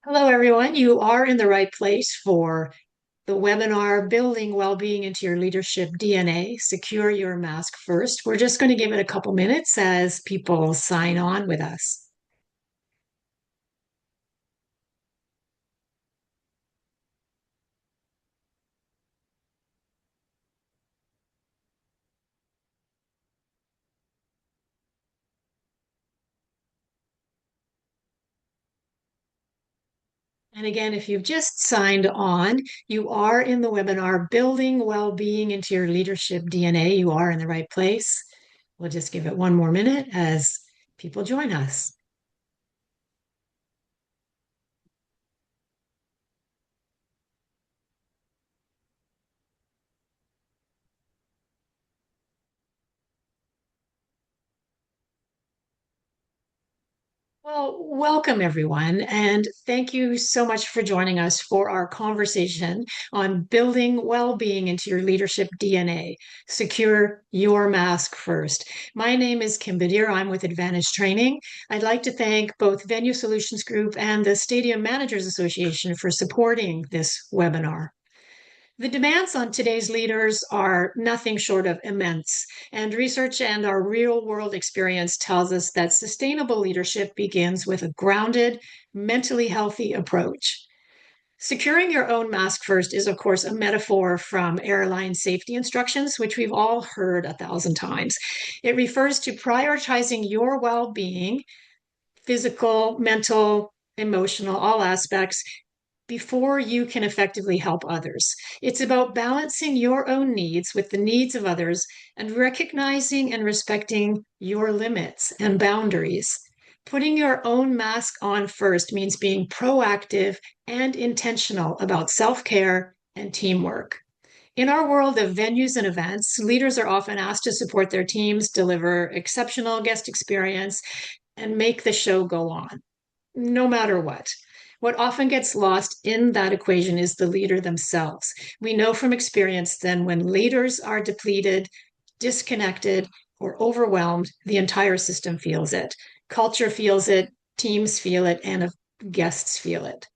Hello, everyone. You are in the right place for the webinar Building Wellbeing into Your Leadership DNA. Secure your mask first. We're just going to give it a couple minutes as people sign on with us. And again, if you've just signed on, you are in the webinar Building Wellbeing into Your Leadership DNA. You are in the right place. We'll just give it one more minute as people join us. Well, welcome everyone, and thank you so much for joining us for our conversation on building well-being into your leadership DNA. Secure your mask first. My name is Kim Badir. I'm with Advantage Training. I'd like to thank both Venue Solutions Group and the Stadium Managers Association for supporting this webinar. The demands on today's leaders are nothing short of immense, and research and our real world experience tells us that sustainable leadership begins with a grounded, mentally healthy approach. Securing your own mask first is, of course, a metaphor from airline safety instructions, which we've all heard 1,000 times. It refers to prioritizing your well being, physical, mental, emotional, all aspects, before you can effectively help others. It's about balancing your own needs with the needs of others and recognizing and respecting your limits and boundaries. Putting your own mask on first means being proactive and intentional about self care and teamwork. In our world of venues and events, leaders are often asked to support their teams, deliver exceptional guest experience, and make the show go on no matter what. What often gets lost in that equation is the leader themselves. We know from experience then when leaders are depleted, disconnected, or overwhelmed, the entire system feels it. Culture feels it, teams feel it, and guests feel it.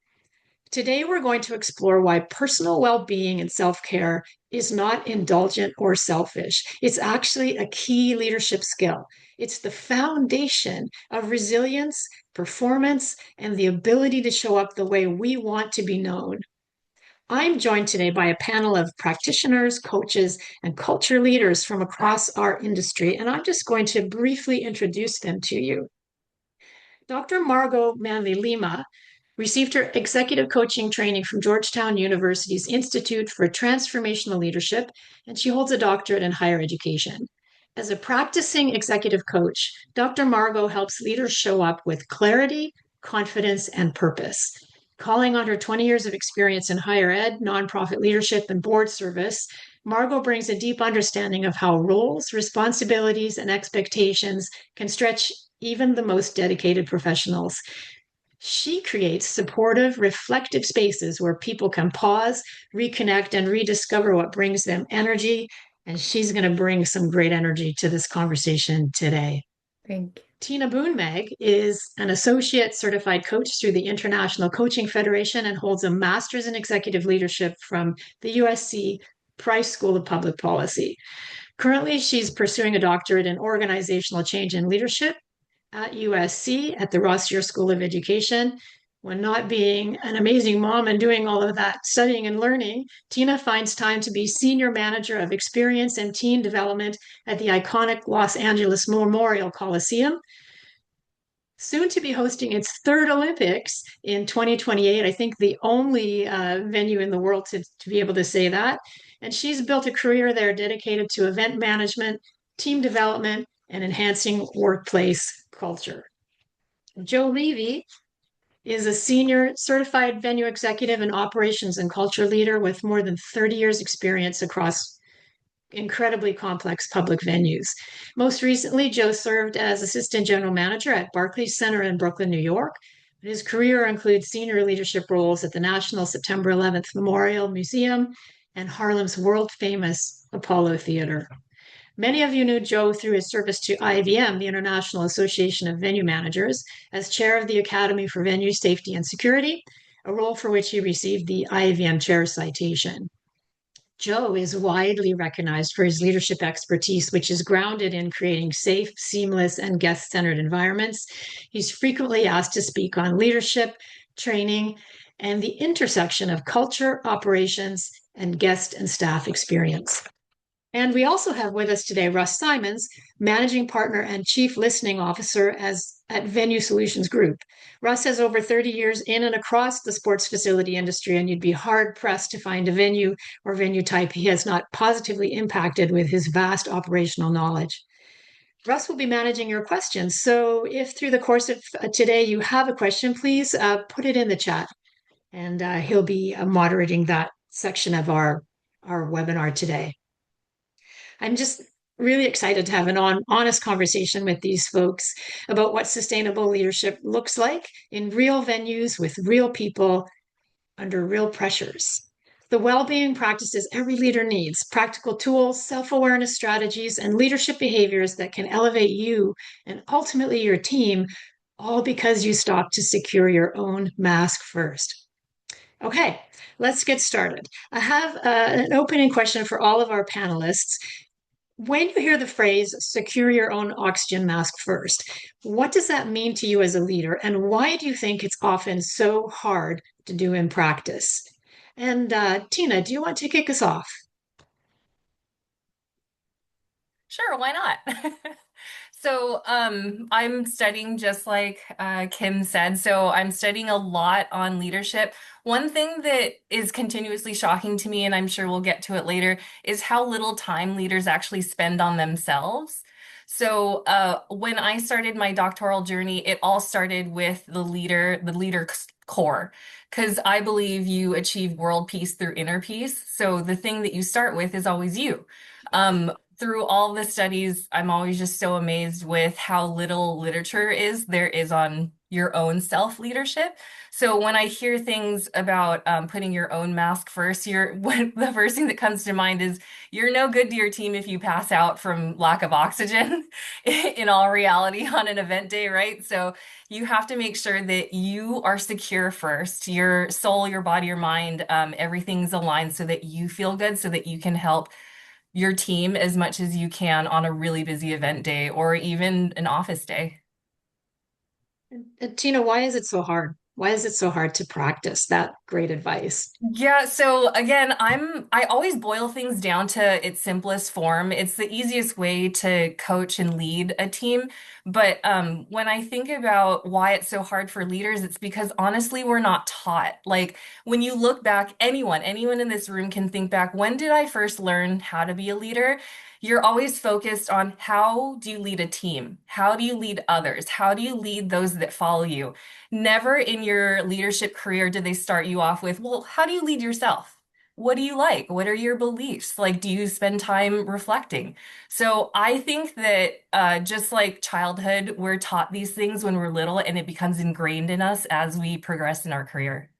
Today, we're going to explore why personal well being and self care is not indulgent or selfish. It's actually a key leadership skill. It's the foundation of resilience, performance, and the ability to show up the way we want to be known. I'm joined today by a panel of practitioners, coaches, and culture leaders from across our industry, and I'm just going to briefly introduce them to you. Dr. Margot Manley Lima received her executive coaching training from Georgetown University's Institute for Transformational Leadership, and she holds a doctorate in higher education. As a practicing executive coach, Dr. Margot helps leaders show up with clarity, confidence, and purpose. Calling on her 20 years of experience in higher ed, nonprofit leadership, and board service, Margot brings a deep understanding of how roles, responsibilities, and expectations can stretch even the most dedicated professionals. She creates supportive, reflective spaces where people can pause, reconnect, and rediscover what brings them energy. And she's going to bring some great energy to this conversation today. Thank you. Tina Boonmeg is an associate certified coach through the International Coaching Federation and holds a master's in executive leadership from the USC Price School of Public Policy. Currently, she's pursuing a doctorate in organizational change and leadership at USC at the Rossier School of Education. When not being an amazing mom and doing all of that studying and learning, Tina finds time to be senior manager of experience and team development at the iconic Los Angeles Memorial Coliseum. Soon to be hosting its third Olympics in 2028. I think the only venue in the world to be able to say that. And she's built a career there dedicated to event management, team development, and enhancing workplace culture. Joe Levy is a senior certified venue executive and operations and culture leader with more than 30 years experience across incredibly complex public venues. Most recently, Joe served as assistant general manager at Barclays Center in Brooklyn, New York. His career includes senior leadership roles at the National September 11th Memorial Museum and Harlem's world famous Apollo Theater. Many of you knew Joe through his service to IVM, the International Association of Venue Managers, as chair of the Academy for Venue Safety and Security, a role for which he received the IVM Chair Citation. Joe is widely recognized for his leadership expertise, which is grounded in creating safe, seamless, and guest centered environments. He's frequently asked to speak on leadership, training, and the intersection of culture, operations, and guest and staff experience. And we also have with us today Russ Simons, Managing Partner and Chief Listening Officer at Venue Solutions Group. Russ has over 30 years in and across the sports facility industry, and you'd be hard pressed to find a venue or venue type he has not positively impacted with his vast operational knowledge. Russ will be managing your questions. So if through the course of today you have a question, please put it in the chat, and he'll be moderating that section of our webinar today. I'm just really excited to have an honest conversation with these folks about what sustainable leadership looks like in real venues with real people under real pressures. The well-being practices every leader needs, practical tools, self-awareness strategies, and leadership behaviors that can elevate you and ultimately your team, all because you stop to secure your own mask first. Okay, let's get started. I have an opening question for all of our panelists. When you hear the phrase secure your own oxygen mask first, what does that mean to you as a leader? And why do you think it's often so hard to do in practice? And Tina, do you want to kick us off? Sure, why not? I'm studying just like Kim said. So I'm studying a lot on leadership. One thing that is continuously shocking to me, and I'm sure we'll get to it later, is how little time leaders actually spend on themselves. When I started my doctoral journey, it all started with the leader core, because I believe you achieve world peace through inner peace. So the thing that you start with is always you. Through all the studies, I'm always just so amazed with how little literature there is on your own self leadership. So when I hear things about putting your own mask first, the first thing that comes to mind is you're no good to your team if you pass out from lack of oxygen in all reality on an event day, right? So you have to make sure that you are secure first, your soul, your body, your mind, everything's aligned so that you feel good, so that you can help your team as much as you can on a really busy event day or even an office day. And Tina, why is it so hard? Why is it so hard to practice that great advice? Yeah, so again, I always boil things down to its simplest form. It's the easiest way to coach and lead a team. But when I think about why it's so hard for leaders, it's because honestly, we're not taught. Like when you look back, anyone in this room can think back, when did I first learn how to be a leader? You're always focused on how do you lead a team? How do you lead others? How do you lead those that follow you? Never in your leadership career did they start you off with, well, how do you lead yourself? What do you like? What are your beliefs? Like, do you spend time reflecting? So I think that just like childhood, we're taught these things when we're little and it becomes ingrained in us as we progress in our career.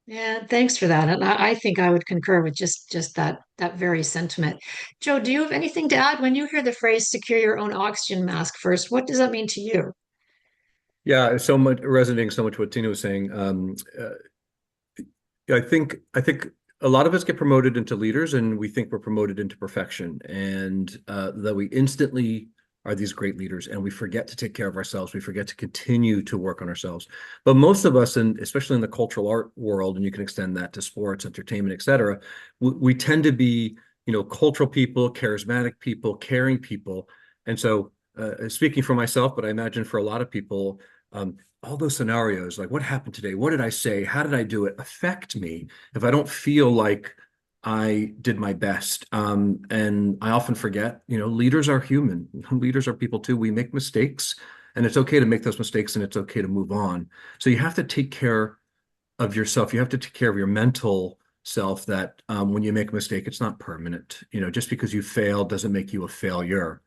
Yeah, thanks for that. And I think I would concur with just that very sentiment. Joe, do you have anything to add? When you hear the phrase secure your own oxygen mask first, what does that mean to you? Yeah, so much resonating so much what Tina was saying. I think a lot of us get promoted into leaders, and we think we're promoted into perfection, and that we instantly are these great leaders, and we forget to take care of ourselves. We forget to continue to work on ourselves. But most of us, and especially in the cultural art world, and you can extend that to sports, entertainment, et cetera, we tend to be, cultural people, charismatic people, caring people, and so speaking for myself, but I imagine for a lot of people. All those scenarios, like what happened today? What did I say? How did I do it? Affect me if I don't feel like I did my best. And I often forget, leaders are human. Leaders are people too. We make mistakes, and it's okay to make those mistakes, and it's okay to move on. So you have to take care of yourself. You have to take care of your mental self that when you make a mistake, it's not permanent. Just because you failed doesn't make you a failure.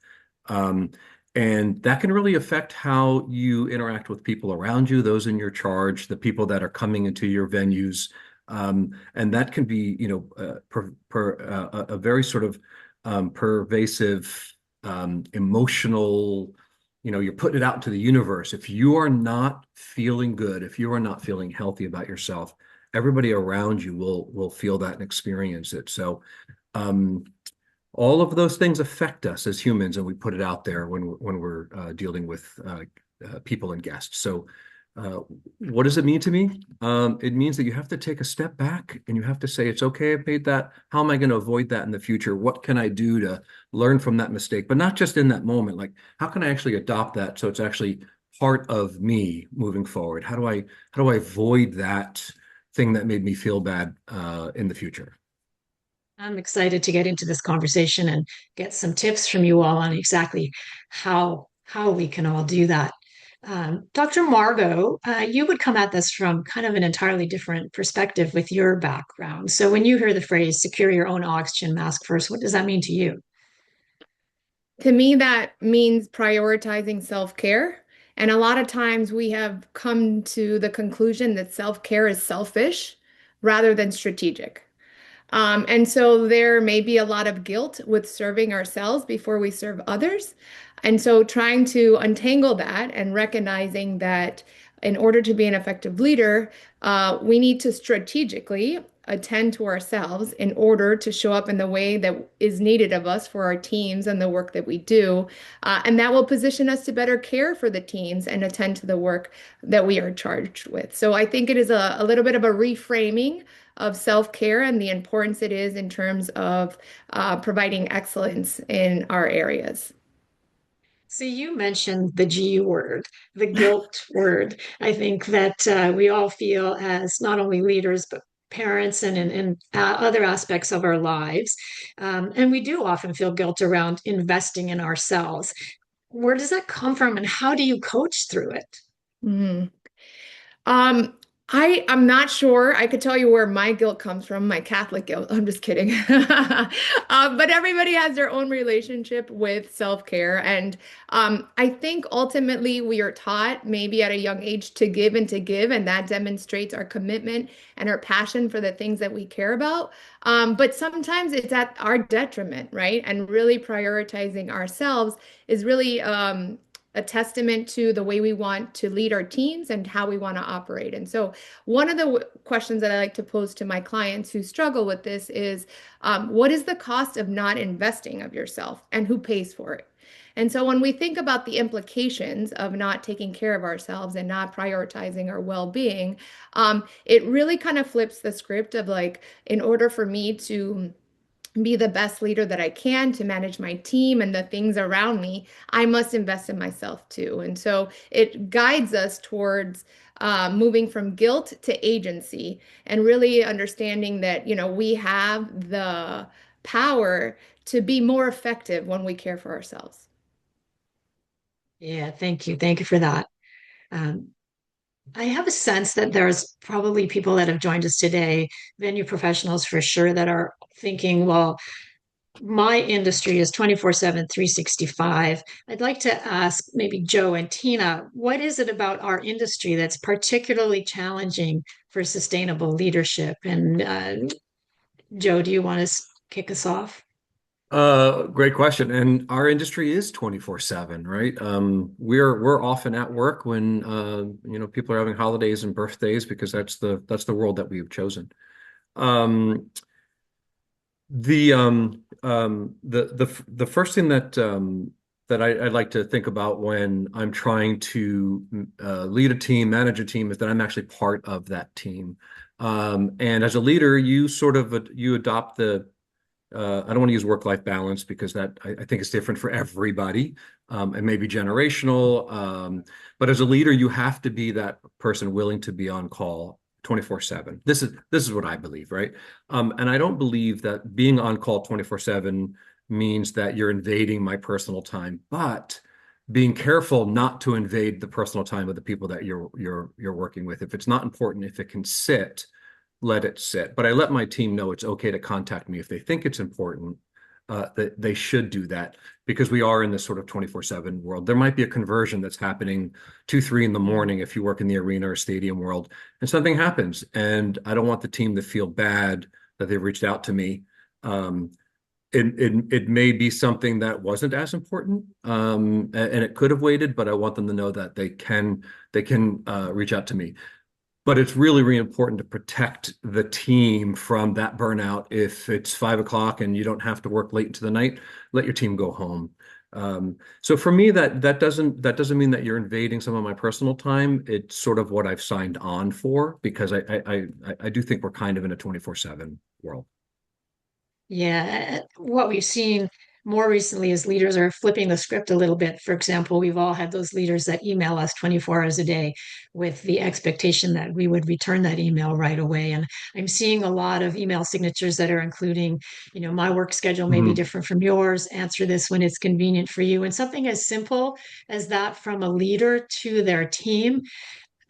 Um, and that can really affect how you interact with people around you, those in your charge, the people that are coming into your venues. And that can be, a very sort of pervasive, emotional, you're putting it out into the universe. If you are not feeling good, if you are not feeling healthy about yourself, everybody around you will feel that and experience it. So um, all of those things affect us as humans, and we put it out there when we're dealing with people and guests. So, uh, what does it mean to me? It means that you have to take a step back and you have to say, "It's okay, I made that. How am I going to avoid that in the future? What can I do to learn from that mistake?" But not just in that moment. Like, how can I actually adopt that so it's actually part of me moving forward? How do I avoid that thing that made me feel bad in the future? I'm excited to get into this conversation and get some tips from you all on exactly how we can all do that. Dr. Margot, you would come at this from kind of an entirely different perspective with your background. So when you hear the phrase secure your own oxygen mask first, what does that mean to you? To me, that means prioritizing self-care. And a lot of times we have come to the conclusion that self-care is selfish rather than strategic. And so there may be a lot of guilt with serving ourselves before we serve others. And so trying to untangle that and recognizing that in order to be an effective leader, we need to strategically attend to ourselves in order to show up in the way that is needed of us for our teams and the work that we do. And that will position us to better care for the teams and attend to the work that we are charged with. So I think it is a little bit of a reframing of self-care and the importance it is in terms of providing excellence in our areas. So you mentioned the G word, the guilt word. I think that we all feel as not only leaders, but parents and other aspects of our lives. And we do often feel guilt around investing in ourselves. Where does that come from and how do you coach through it? Mhm. Um, I'm not sure. I could tell you where my guilt comes from, my Catholic guilt. I'm just kidding. But everybody has their own relationship with self-care. And I think ultimately we are taught, maybe at a young age, to give and to give, and that demonstrates our commitment and our passion for the things that we care about. But sometimes it's at our detriment, right? And really prioritizing ourselves is really a testament to the way we want to lead our teams and how we want to operate. And so, one of the questions that I like to pose to my clients who struggle with this is, what is the cost of not investing of yourself and who pays for it? And so, when we think about the implications of not taking care of ourselves and not prioritizing our well being, it really kind of flips the script of like, in order for me to be the best leader that I can to manage my team and the things around me, I must invest in myself too. And so it guides us towards moving from guilt to agency and really understanding that, we have the power to be more effective when we care for ourselves. Yeah, thank you. Thank you for that. Um, I have a sense that there's probably people that have joined us today, venue professionals for sure, that are thinking, well, my industry is 24/7, 365. I'd like to ask maybe Joe and Tina, what is it about our industry that's particularly challenging for sustainable leadership? And Joe, do you want to kick us off? Great question. And our industry is 24/7, right? We're often at work when people are having holidays and birthdays because that's the world that we've chosen. Um, the first thing that I'd like to think about when I'm trying to lead a team, manage a team, is that I'm actually part of that team. And as a leader, you sort of you adopt the I don't want to use work-life balance because that I think is different for everybody, and maybe generational. But as a leader, you have to be that person willing to be on call 24/7. This is what I believe, right? And I don't believe that being on call 24/7 means that you're invading my personal time, but being careful not to invade the personal time of the people that you're working with. If it's not important, if it can sit, let it sit. But I let my team know it's okay to contact me if they think it's important, that they should do that because we are in this sort of 24/7 world. There might be a conversion that's happening 2, 3 in the morning if you work in the arena or stadium world, and something happens. And I don't want the team to feel bad that they've reached out to me. it may be something that wasn't as important, and it could have waited, but I want them to know that they can reach out to me. But it's really, really important to protect the team from that burnout. If it's 5 o'clock and you don't have to work late into the night, let your team go home. So for me, that doesn't mean that you're invading some of my personal time. It's sort of what I've signed on for because I do think we're kind of in a 24/7 world. Yeah, what we've seen more recently is leaders are flipping the script a little bit. For example, we've all had those leaders that email us 24 hours a day with the expectation that we would return that email right away. And I'm seeing a lot of email signatures that are including, my work schedule may be Mhm. different from yours. Answer this when it's convenient for you. And something as simple as that from a leader to their team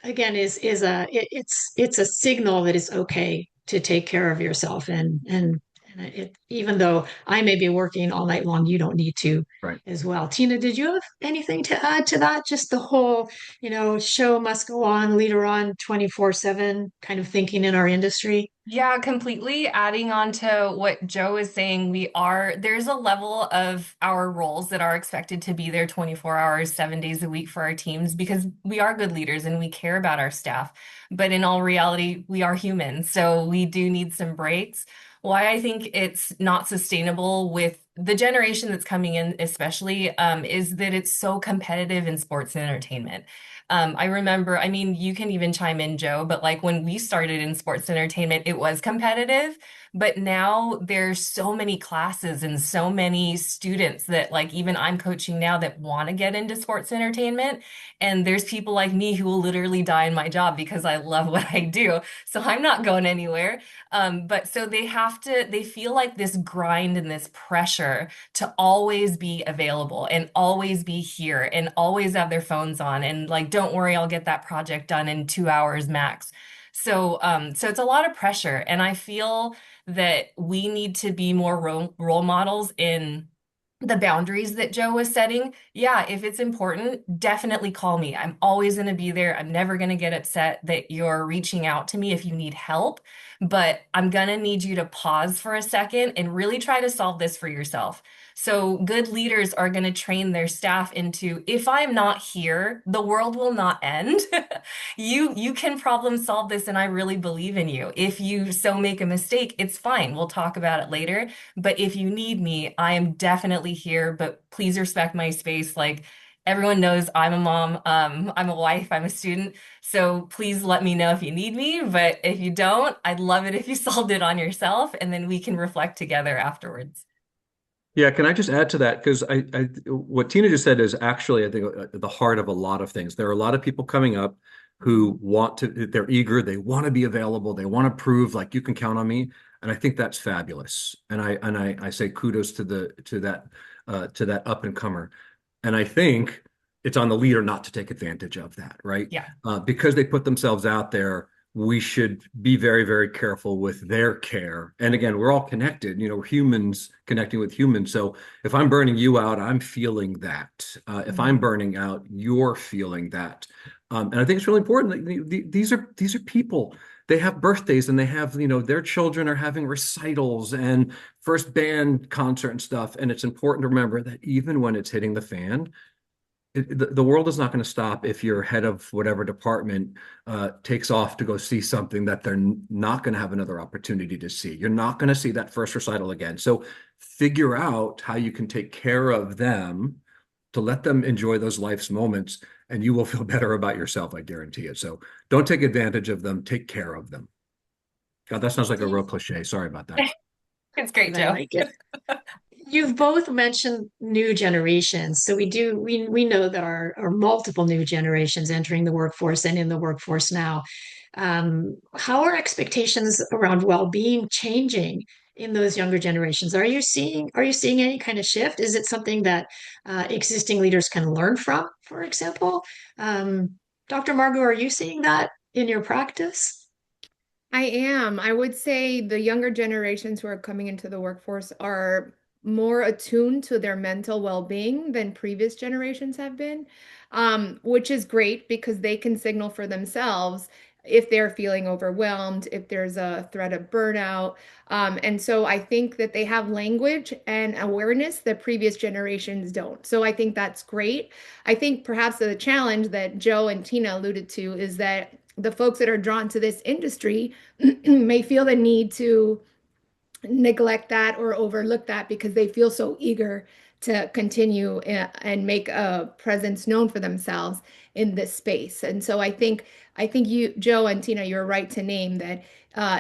again it's a signal that it's okay to take care of yourself and even though I may be working all night long, you don't need to Right. as well. Tina, did you have anything to add to that? Just the whole, show must go on, leader on 24/7 kind of thinking in our industry. Yeah, completely. Adding on to what Joe is saying, there's a level of our roles that are expected to be there 24 hours, 7 days a week for our teams because we are good leaders and we care about our staff. But in all reality, we are human. So we do need some breaks. Why I think it's not sustainable with the generation that's coming in, especially, is that it's so competitive in sports and entertainment. I remember, I mean, you can even chime in, Joe, but like when we started in sports entertainment, it was competitive. But now there's so many classes and so many students that, like, even I'm coaching now that want to get into sports entertainment. And there's people like me who will literally die in my job because I love what I do. So I'm not going anywhere. But so they feel like this grind and this pressure to always be available and always be here and always have their phones on and like, don't worry, I'll get that project done in 2 hours max. So it's a lot of pressure, and I feel that we need to be more role models in the boundaries that Joe was setting. Yeah, if it's important, definitely call me. I'm always going to be there. I'm never going to get upset that you're reaching out to me if you need help, but I'm going to need you to pause for a second and really try to solve this for yourself. So, good leaders are going to train their staff into if I'm not here, the world will not end. You can problem solve this and I really believe in you. If you so make a mistake, it's fine. We'll talk about it later. But if you need me, I am definitely here, but please respect my space. Like everyone knows I'm a mom, I'm a wife, I'm a student. So please let me know if you need me. But if you don't, I'd love it if you solved it on yourself and then we can reflect together afterwards. Yeah, can I just add to that? Because what Tina just said is actually, I think, the heart of a lot of things. There are a lot of people coming up who they're eager, they want to be available, they want to prove like you can count on me, and I think that's fabulous. And I say kudos to that up and comer. And I think it's on the leader not to take advantage of that, right? Yeah. Because they put themselves out there, we should be very, very careful with their care. And again, we're all connected, we're humans connecting with humans. So if I'm burning you out, I'm feeling that. If I'm Mhm. burning out, you're feeling that. And I think it's really important. These are people. They have birthdays and they have, their children are having recitals and first band concert and stuff. And it's important to remember that even when it's hitting the fan, the world is not going to stop if your head of whatever department takes off to go see something that they're not going to have another opportunity to see. You're not going to see that first recital again. So figure out how you can take care of them to let them enjoy those life's moments, and you will feel better about yourself, I guarantee it. So don't take advantage of them, take care of them. God, that sounds like a real cliche. Sorry about that. It's great, And I Joe. like it. You've both mentioned new generations. So we know that our multiple new generations entering the workforce and in the workforce now. How are expectations around well-being changing in those younger generations? Are you seeing any kind of shift? Is it something that existing leaders can learn from, for example? Um, Dr. Margot, are you seeing that in your practice? I am. I would say the younger generations who are coming into the workforce are more attuned to their mental well-being than previous generations have been, which is great because they can signal for themselves if they're feeling overwhelmed, if there's a threat of burnout. And so I think that they have language and awareness that previous generations don't. So I think that's great. I think perhaps the challenge that Joe and Tina alluded to is that the folks that are drawn to this industry may feel the need to neglect that or overlook that because they feel so eager to continue and make a presence known for themselves in this space. And so I think you, Joe and Tina, you're right to name that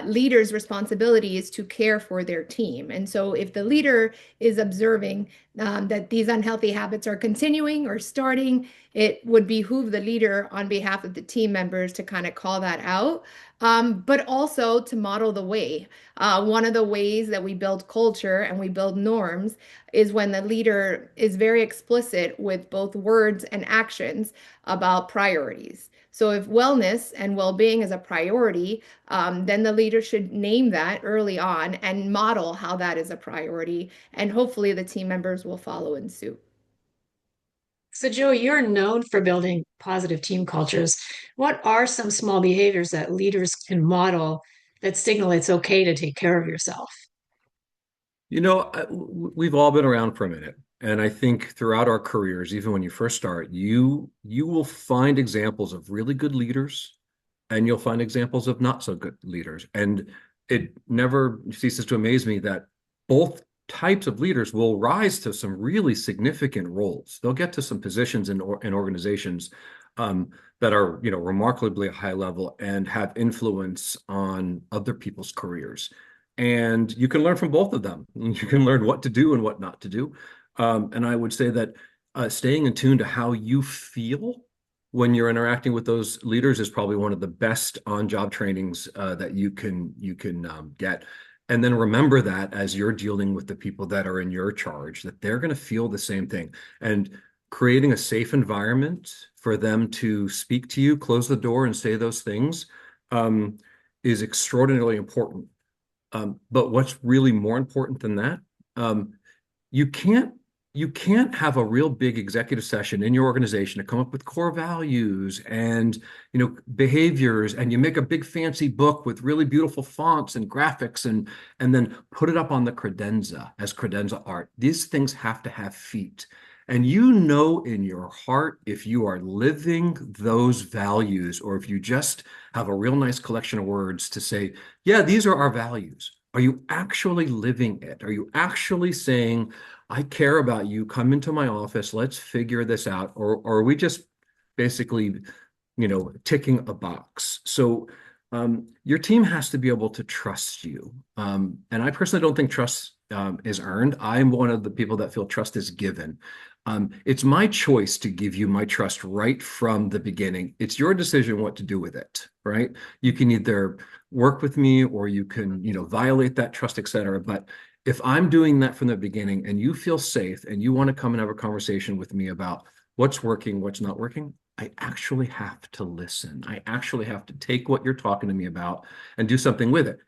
leaders' responsibility is to care for their team. And so if the leader is observing that these unhealthy habits are continuing or starting, it would behoove the leader on behalf of the team members to kind of call that out, but also to model the way. One of the ways that we build culture and we build norms is when the leader is very explicit with both words and actions about priorities. So if wellness and well-being is a priority, then the leader should name that early on and model how that is a priority. And hopefully the team members will follow in suit. So, Joe, you're known for building positive team cultures. What are some small behaviors that leaders can model that signal it's okay to take care of yourself? We've all been around for a minute, and I think throughout our careers, even when you first start, you will find examples of really good leaders, and you'll find examples of not so good leaders. And it never ceases to amaze me that both types of leaders will rise to some really significant roles. They'll get to some positions in organizations that are, remarkably high level and have influence on other people's careers. And you can learn from both of them. You can learn what to do and what not to do. And I would say that staying in tune to how you feel when you're interacting with those leaders is probably one of the best on-job trainings that you can get. And then remember that as you're dealing with the people that are in your charge, that they're going to feel the same thing. And creating a safe environment for them to speak to you, close the door, and say those things is extraordinarily important. But what's really more important than that, um, you can't you can't have a real big executive session in your organization to come up with core values and behaviors, and you make a big fancy book with really beautiful fonts and graphics and then put it up on the credenza as credenza art. These things have to have feet. And in your heart if you are living those values, or if you just have a real nice collection of words to say, yeah, these are our values. Are you actually living it? Are you actually saying, I care about you. Come into my office. Let's figure this out. Or are we just basically, ticking a box? So your team has to be able to trust you. And I personally don't think trust is earned. I'm one of the people that feel trust is given. It's my choice to give you my trust right from the beginning. It's your decision what to do with it, right? You can either work with me or you can, violate that trust, et cetera. But if I'm doing that from the beginning and you feel safe and you want to come and have a conversation with me about what's working, what's not working, I actually have to listen. I actually have to take what you're talking to me about and do something with it.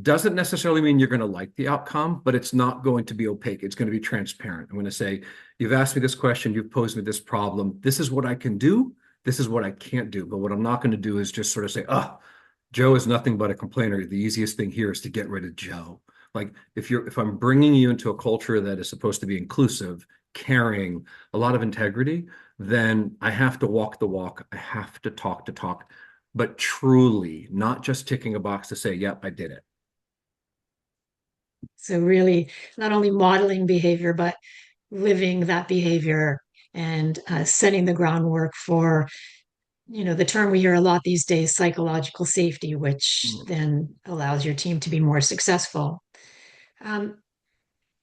Doesn't necessarily mean you're going to like the outcome, but it's not going to be opaque. It's going to be transparent. I'm going to say, you've asked me this question, you've posed me this problem. This is what I can do. This is what I can't do. But what I'm not going to do is just sort of say, oh, Joe is nothing but a complainer. The easiest thing here is to get rid of Joe. Like if I'm bringing you into a culture that is supposed to be inclusive, caring, a lot of integrity, then I have to walk the walk. I have to talk the talk, but truly, not just ticking a box to say, yep, I did it. So, really, not only modeling behavior, but living that behavior and setting the groundwork for, the term we hear a lot these days, psychological safety, which Mm. then allows your team to be more successful. Um,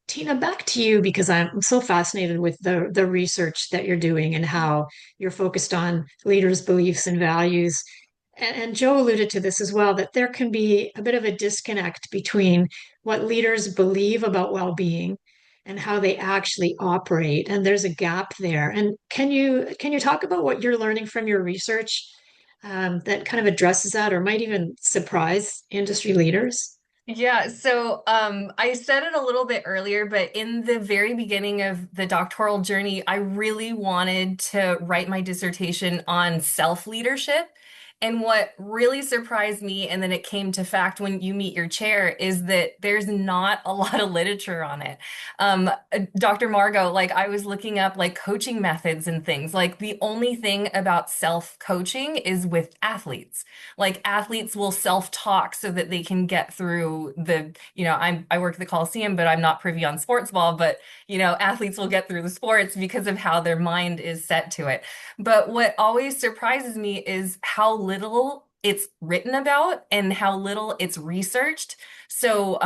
Tina, back to you because I'm so fascinated with the research that you're doing and how you're focused on leaders' beliefs and values. And Joe alluded to this as well, that there can be a bit of a disconnect between what leaders believe about well-being and how they actually operate. And there's a gap there. And can you talk about what you're learning from your research that kind of addresses that or might even surprise industry leaders? Yeah, so I said it a little bit earlier, but in the very beginning of the doctoral journey, I really wanted to write my dissertation on self-leadership. And what really surprised me, and then it came to fact when you meet your chair, is that there's not a lot of literature on it. Dr. Margot, like I was looking up like coaching methods and things. Like the only thing about self-coaching is with athletes. Like athletes will self-talk so that they can get through I work at the Coliseum, but I'm not privy on sports ball, but athletes will get through the sports because of how their mind is set to it. But what always surprises me is how little it's written about and how little it's researched. So,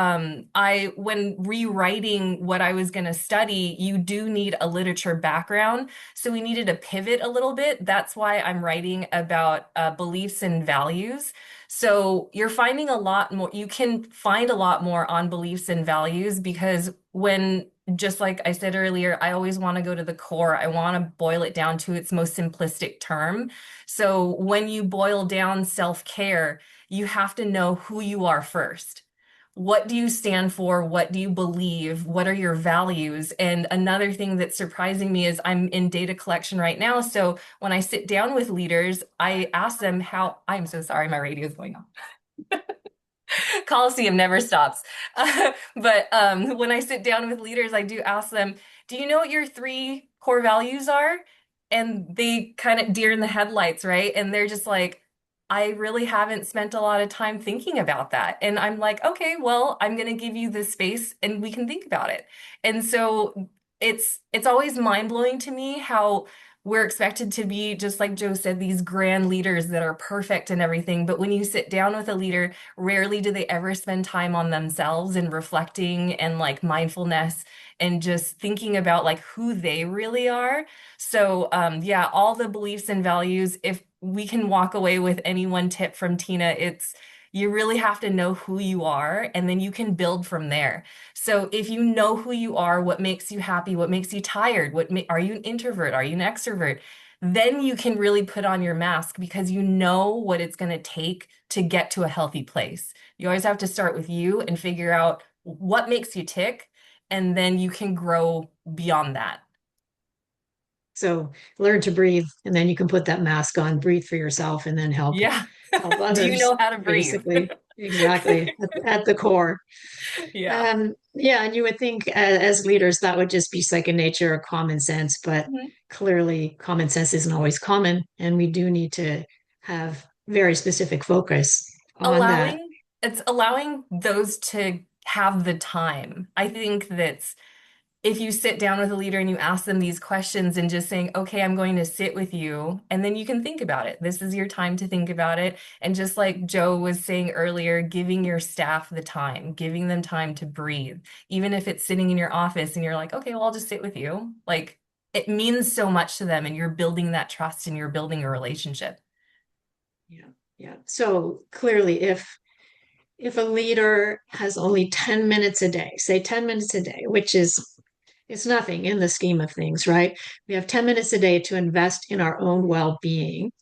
when rewriting what I was going to study, you do need a literature background. So we needed to pivot a little bit. That's why I'm writing about beliefs and values. So you're finding a lot more, you can find a lot more on beliefs and values because just like I said earlier, I always want to go to the core. I want to boil it down to its most simplistic term. So when you boil down self-care, you have to know who you are first. What do you stand for? What do you believe? What are your values? And another thing that's surprising me is I'm in data collection right now. So when I sit down with leaders, I ask them I'm so sorry, my radio is going off. Coliseum never stops. But when I sit down with leaders, I do ask them, do you know what your three core values are? And they kind of deer in the headlights, right? And they're just like, I really haven't spent a lot of time thinking about that. And I'm like, okay, well, I'm going to give you this space and we can think about it. And so it's always mind-blowing to me how we're expected to be, just like Joe said, these grand leaders that are perfect and everything. But when you sit down with a leader, rarely do they ever spend time on themselves and reflecting and like mindfulness and just thinking about like who they really are. So yeah, all the beliefs and values, if we can walk away with any one tip from Tina, it's you really have to know who you are and then you can build from there. So if you know who you are, what makes you happy, what makes you tired, are you an introvert, are you an extrovert? Then you can really put on your mask because you know what it's going to take to get to a healthy place. You always have to start with you and figure out what makes you tick, and then you can grow beyond that. So learn to breathe, and then you can put that mask on, breathe for yourself, and then Yeah. help Do you others, know how to breathe? basically. Exactly. At the core. Yeah. Yeah, and you would think as leaders that would just be second nature or common sense, but Mhm. clearly common sense isn't always common, and we do need to have very specific focus on that. It's allowing those to have the time. I think that's if you sit down with a leader and you ask them these questions and just saying, okay, I'm going to sit with you, and then you can think about it. This is your time to think about it. And just like Joe was saying earlier, giving your staff the time, giving them time to breathe, even if it's sitting in your office and you're like, okay, well, I'll just sit with you. Like it means so much to them, and you're building that trust and you're building a relationship. Yeah, yeah. So clearly, if a leader has only 10 minutes a day, say 10 minutes a day, which is it's nothing in the scheme of things, right? We have 10 minutes a day to invest in our own well-being.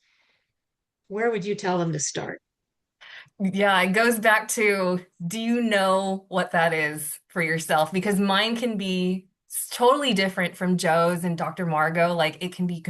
Where would you tell them to start? Yeah, it goes back to, do you know what that is for yourself? Because mine can be totally different from Joe's and Dr. Margot. Like it can be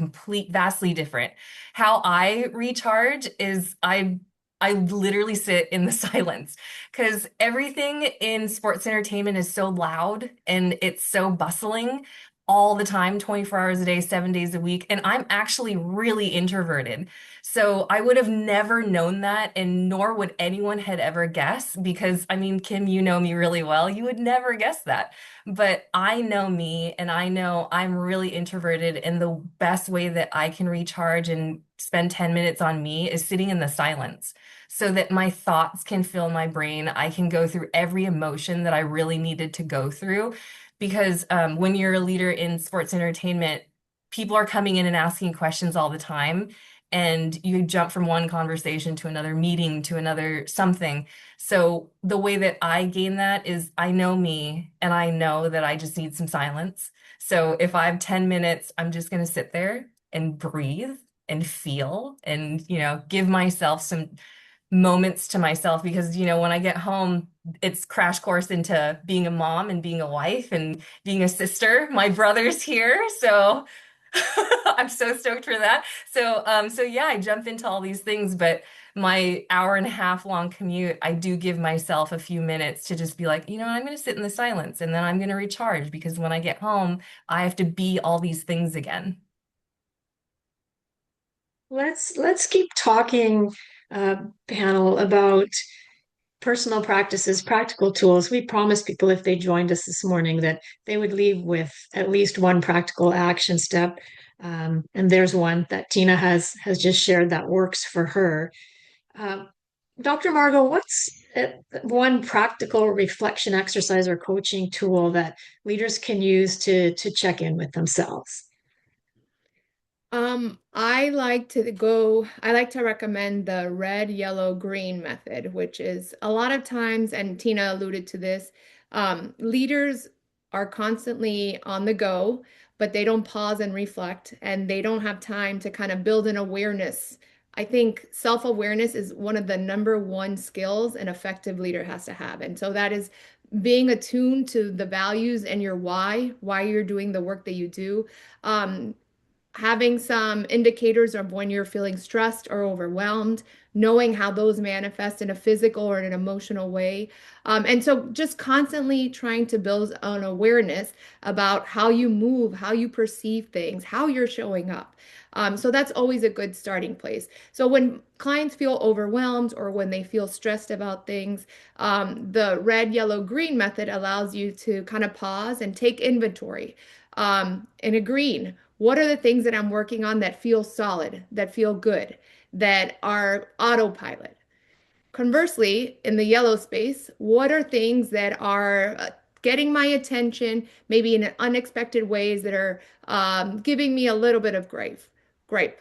vastly different. How I recharge is I literally sit in the silence because everything in sports entertainment is so loud and it's so bustling all the time, 24 hours a day, 7 days a week. And I'm actually really introverted. So I would have never known that, and nor would anyone had ever guessed because I mean, Kim, you know me really well. You would never guess that. But I know me and I know I'm really introverted, and the best way that I can recharge and spend 10 minutes on me is sitting in the silence so that my thoughts can fill my brain. I can go through every emotion that I really needed to go through. Because when you're a leader in sports entertainment, people are coming in and asking questions all the time and you jump from one conversation to another meeting to another something. So the way that I gain that is I know me and I know that I just need some silence. So if I have 10 minutes, I'm just going to sit there and breathe and feel and, give myself some moments to myself because, when I get home, it's crash course into being a mom and being a wife and being a sister. My brother's here, so I'm so stoked for that. So yeah, I jump into all these things, but my hour and a half long commute, I do give myself a few minutes to just be like, you know, I'm going to sit in the silence and then I'm going to recharge because when I get home, I have to be all these things again. Let's keep talking, uh, panel, about personal practices, practical tools. We promised people if they joined us this morning that they would leave with at least one practical action step. And there's one that Tina has just shared that works for her. Uh, Dr. Margot, what's one practical reflection exercise or coaching tool that leaders can use to check in with themselves? I like to recommend the red, yellow, green method, which is a lot of times, and Tina alluded to this, leaders are constantly on the go, but they don't pause and reflect, and they don't have time to kind of build an awareness. I think self-awareness is one of the number one skills an effective leader has to have. And so that is being attuned to the values and your why you're doing the work that you do. Having some indicators of when you're feeling stressed or overwhelmed, knowing how those manifest in a physical or in an emotional way. And so just constantly trying to build an awareness about how you move, how you perceive things, how you're showing up. So that's always a good starting place. So when clients feel overwhelmed or when they feel stressed about things, the red, yellow, green method allows you to kind of pause and take inventory. In a green, what are the things that I'm working on that feel solid, that feel good, that are autopilot? Conversely, in the yellow space, what are things that are getting my attention, maybe in unexpected ways that are giving me a little bit of gripe?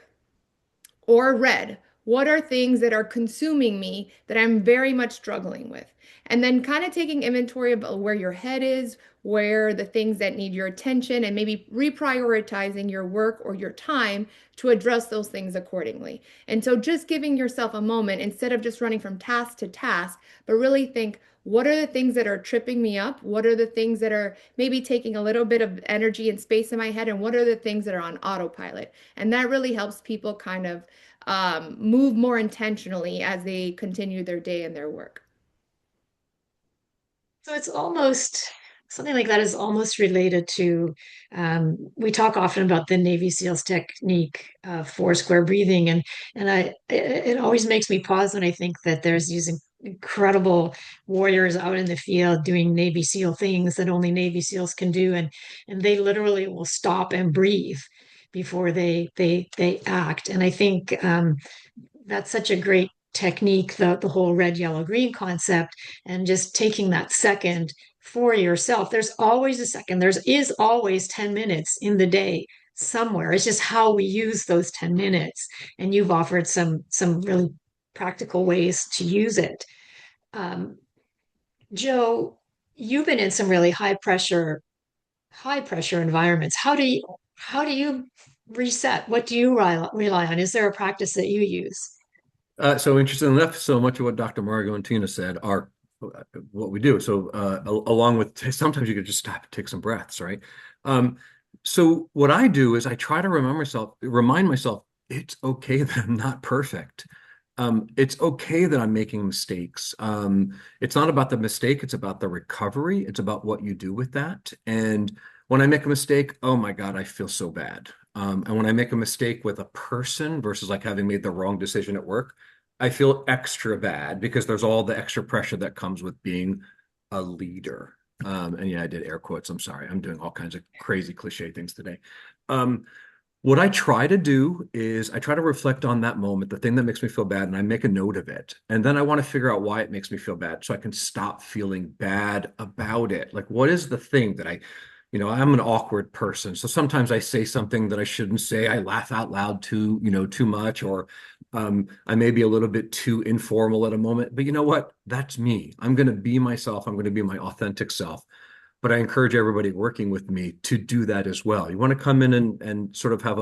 Or red, what are things that are consuming me that I'm very much struggling with? And then kind of taking inventory of where your head is, where the things that need your attention, and maybe reprioritizing your work or your time to address those things accordingly. And so just giving yourself a moment instead of just running from task to task, but really think, what are the things that are tripping me up? What are the things that are maybe taking a little bit of energy and space in my head? And what are the things that are on autopilot? And that really helps people kind of move more intentionally as they continue their day and their work. So it's almost something like that is almost related to, we talk often about the Navy SEALs technique of four square breathing, and it always makes me pause when I think that there's these incredible warriors out in the field doing Navy SEAL things that only Navy SEALs can do, and they literally will stop and breathe before they act. And I think that's such a great technique, the whole red, yellow, green concept, and just taking that second for yourself. There's always a second. There is always 10 minutes in the day somewhere. It's just how we use those 10 minutes. And you've offered some really practical ways to use it. Um, Joe, you've been in some really high pressure environments. How do you reset? What do you rely on? Is there a practice that you use? So interesting enough, so much of what Dr. Margot and Tina said are what we do. So along with sometimes you could just stop and take some breaths, right? Um, so what I do is I try to remind myself, it's okay that I'm not perfect. It's okay that I'm making mistakes. It's not about the mistake, it's about the recovery. It's about what you do with that. And when I make a mistake, oh my God, I feel so bad. And when I make a mistake with a person versus like having made the wrong decision at work, I feel extra bad because there's all the extra pressure that comes with being a leader. And yeah, I did air quotes. I'm sorry. I'm doing all kinds of crazy cliche things today. Um, what I try to do is I try to reflect on that moment, the thing that makes me feel bad, and I make a note of it. And then I want to figure out why it makes me feel bad so I can stop feeling bad about it. Like, what is the thing that I'm an awkward person. So sometimes I say something that I shouldn't say. I laugh out loud too much, or I may be a little bit too informal at a moment. But you know what? That's me. I'm going to be myself. I'm going to be my authentic self. But I encourage everybody working with me to do that as well. You want to come in and sort of have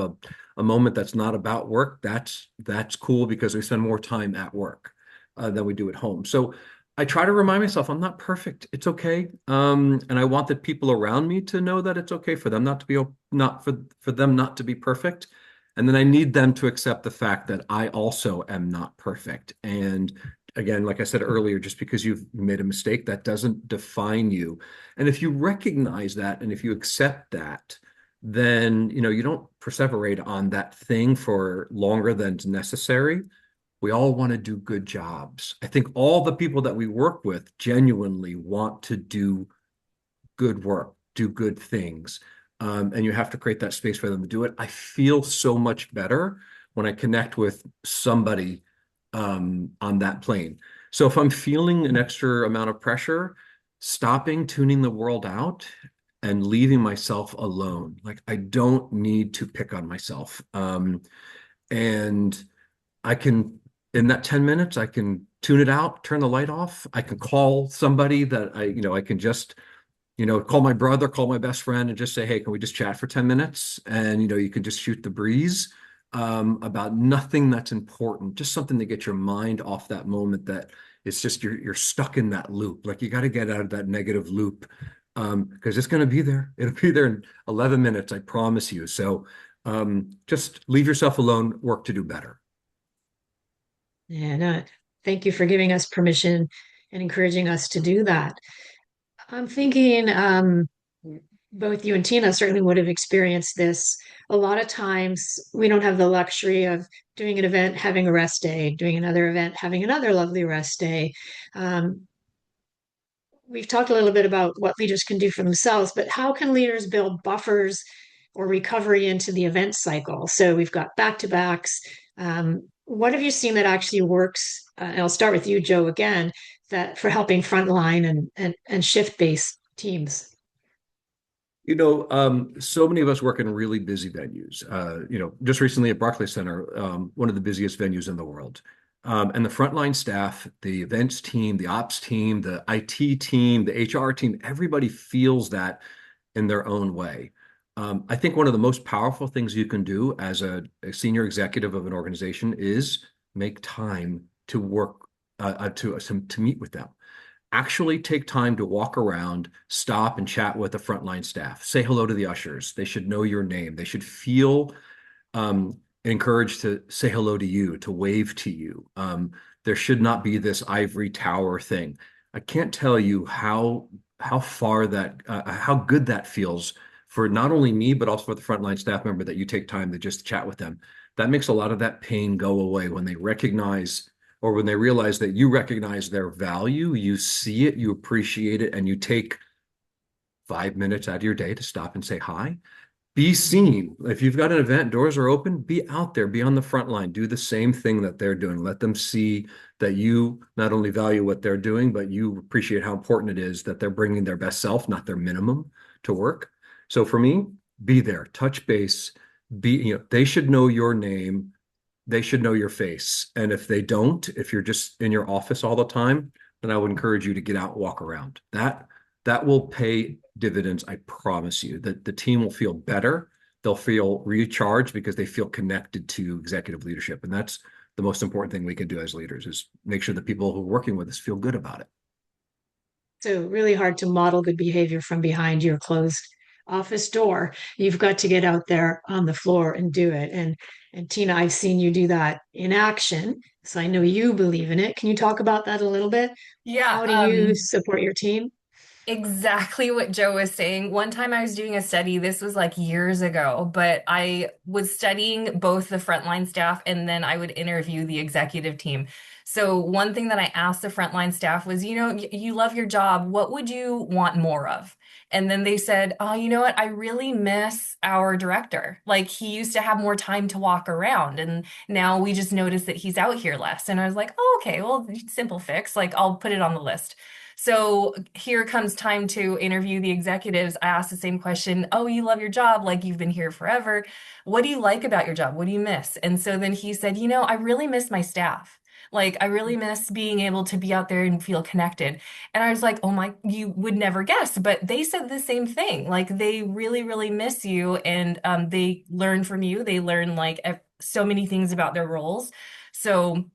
a moment that's not about work. That's cool because we spend more time at work than we do at home. So I try to remind myself I'm not perfect. It's okay. And I want the people around me to know that it's okay for them not to be not for them not to be perfect. And then I need them to accept the fact that I also am not perfect. And again, like I said earlier, just because you've made a mistake, that doesn't define you. And if you recognize that and if you accept that, then you don't perseverate on that thing for longer than's necessary. We all want to do good jobs. I think all the people that we work with genuinely want to do good work, do good things. And you have to create that space for them to do it. I feel so much better when I connect with somebody on that plane. So if I'm feeling an extra amount of pressure, stopping, tuning the world out, and leaving myself alone. Like I don't need to pick on myself. And I can, in that 10 minutes, I can tune it out, turn the light off. I can call somebody that I can just call my brother, call my best friend, and just say, hey, can we just chat for 10 minutes? And, you can just shoot the breeze about nothing that's important, just something to get your mind off that moment that it's just you're stuck in that loop. Like you got to get out of that negative loop because it's going to be there. It'll be there in 11 minutes, I promise you. So just leave yourself alone, work to do better. And thank you for giving us permission and encouraging us to do that. I'm thinking both you and Tina certainly would have experienced this. A lot of times we don't have the luxury of doing an event, having a rest day, doing another event, having another lovely rest day. Um, we've talked a little bit about what leaders can do for themselves, but how can leaders build buffers or recovery into the event cycle? So we've got back to backs. What have you seen that actually works? And I'll start with you, Joe, again, that for helping frontline and shift based teams. So many of us work in really busy venues. Just recently at Barclays Center, one of the busiest venues in the world. And the frontline staff, the events team, the ops team, the IT team, the HR team, everybody feels that in their own way. I think one of the most powerful things you can do as a senior executive of an organization is make time to work to meet with them. Actually take time to walk around, stop and chat with the frontline staff. Say hello to the ushers. They should know your name. They should feel encouraged to say hello to you, to wave to you. There should not be this ivory tower thing. I can't tell you how good that feels for not only me, but also for the frontline staff member that you take time to just chat with them. That makes a lot of that pain go away when they recognize or when they realize that you recognize their value, you see it, you appreciate it, and you take 5 minutes out of your day to stop and say hi. Be seen. If you've got an event, doors are open, be out there, be on the front line, do the same thing that they're doing. Let them see that you not only value what they're doing, but you appreciate how important it is that they're bringing their best self, not their minimum to work. So for me, be there, touch base, they should know your name, they should know your face. And if they don't, if you're just in your office all the time, then I would encourage you to get out, walk around. That will pay dividends, I promise you. That the team will feel better. They'll feel recharged because they feel connected to executive leadership. And that's the most important thing we can do as leaders is make sure the people who are working with us feel good about it. So really hard to model good behavior from behind your closed office door. You've got to get out there on the floor and do it. And Tina, I've seen you do that in action. So I know you believe in it. Can you talk about that a little bit? Yeah, How do you support your team? exactly what Joe was saying. One time I was doing a study, this was like years ago, but I was studying both the frontline staff and then I would interview the executive team. So one thing that I asked the frontline staff was, you love your job. What would you want more of? And then they said, oh, you know what? I really miss our director. Like he used to have more time to walk around and now we just notice that he's out here less. And I was like, oh, okay, well, simple fix. Like I'll put it on the list. So here comes time to interview the executives. I asked the same question. Oh, you love your job, like you've been here forever. What do you like about your job? What do you miss? And so then he said, I really miss my staff. Like, I really miss being able to be out there and feel connected. And I was like, oh my, you would never guess. But they said the same thing. Like, they really, really miss you. And they learn from you. They learn like so many things about their roles. So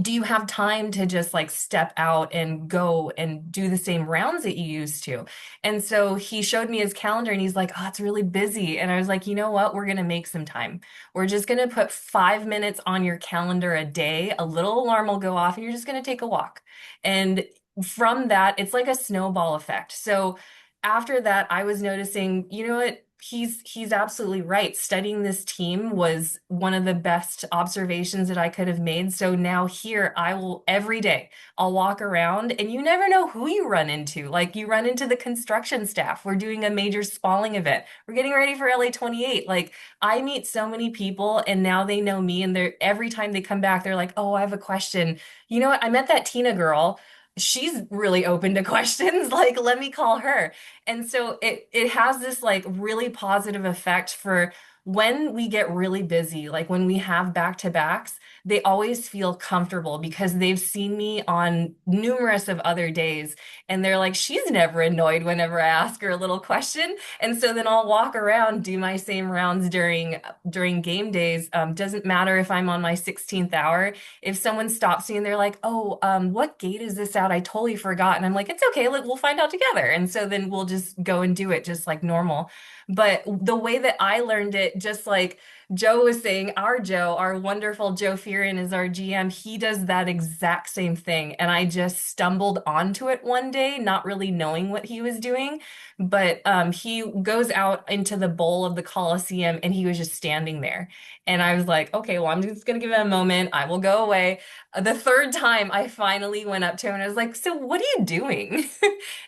do you have time to just like step out and go and do the same rounds that you used to? And so he showed me his calendar and he's like, oh, it's really busy. And I was like, you know what? We're going to make some time. We're just going to put 5 minutes on your calendar a day. A little alarm will go off and you're just going to take a walk. And from that, it's like a snowball effect. So after that, I was noticing, you know what? He's absolutely right. Studying this team was one of the best observations that I could have made. So now here I will every day I'll walk around and you never know who you run into. Like you run into the construction staff. We're doing a major spalling event. We're getting ready for LA 28. Like I meet so many people and now they know me and they're every time they come back, they're like, "Oh, I have a question. You know what? I met that Tina girl. She's really open to questions. Like, let me call her." And so it has this like really positive effect for when we get really busy, like when we have back-to-backs, they always feel comfortable because they've seen me on numerous of other days and they're like, she's never annoyed whenever I ask her a little question. And so then I'll walk around, do my same rounds during game days. Doesn't matter if I'm on my 16th hour. If someone stops me and they're like, "Oh, what gate is this out? I totally forgot." And I'm like, "It's okay. We'll find out together." And so then we'll just go and do it just like normal. But the way that I learned it, just like Joe was saying, our Joe, our wonderful Joe Fearon is our GM. He does that exact same thing. And I just stumbled onto it one day, not really knowing what he was doing. But he goes out into the bowl of the Coliseum and he was just standing there. And I was like, okay, well, I'm just going to give it a moment. I will go away. The third time I finally went up to him and I was like, "So what are you doing?"